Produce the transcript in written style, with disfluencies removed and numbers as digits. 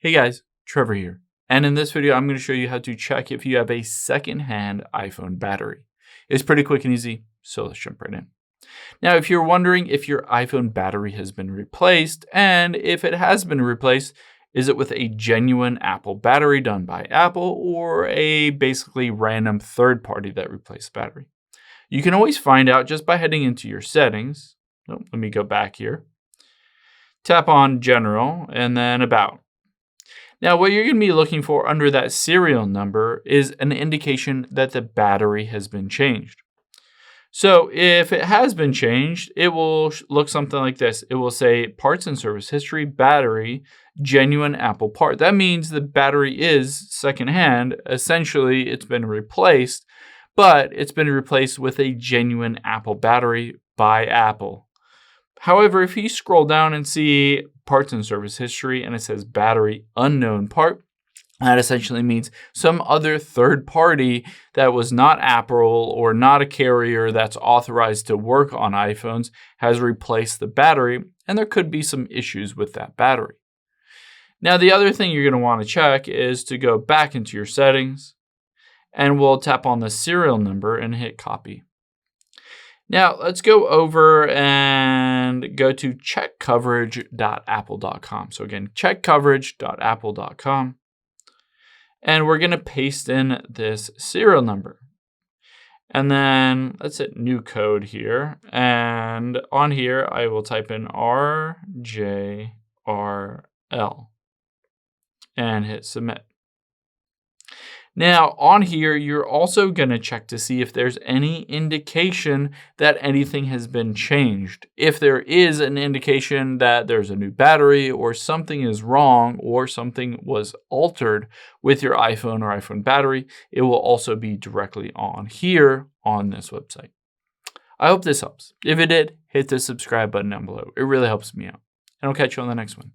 Hey guys, Trevor here. And in this video, I'm going to show you how to check if you have a secondhand iPhone battery. It's pretty quick and easy, so let's jump right in. Now, if you're wondering if your iPhone battery has been replaced, and if it has been replaced, is it with a genuine Apple battery done by Apple or a basically random third party that replaced the battery? You can always find out just by heading into your settings. Oh, let me go back here. Tap on General and then About. Now, what you're going to be looking for under that serial number is an indication that the battery has been changed. So if it has been changed, it will look something like this. It will say parts and service history, battery, genuine Apple part. That means the battery is secondhand. Essentially, it's been replaced, but it's been replaced with a genuine Apple battery by Apple. However, if you scroll down and see parts and service history and it says battery unknown part, that essentially means some other third party that was not Apple or not a carrier that's authorized to work on iPhones has replaced the battery, and there could be some issues with that battery. Now, the other thing you're going to want to check is to go back into your settings, and we'll tap on the serial number and hit copy. Now, let's go over and go to checkcoverage.apple.com. So again, checkcoverage.apple.com. And we're going to paste in this serial number. And then let's hit new code here. And on here, I will type in RJRL and hit submit. Now, on here, you're also going to check to see if there's any indication that anything has been changed. If there is an indication that there's a new battery or something is wrong or something was altered with your iPhone or iPhone battery, it will also be directly on here on this website. I hope this helps. If it did, hit the subscribe button down below. It really helps me out. And I'll catch you on the next one.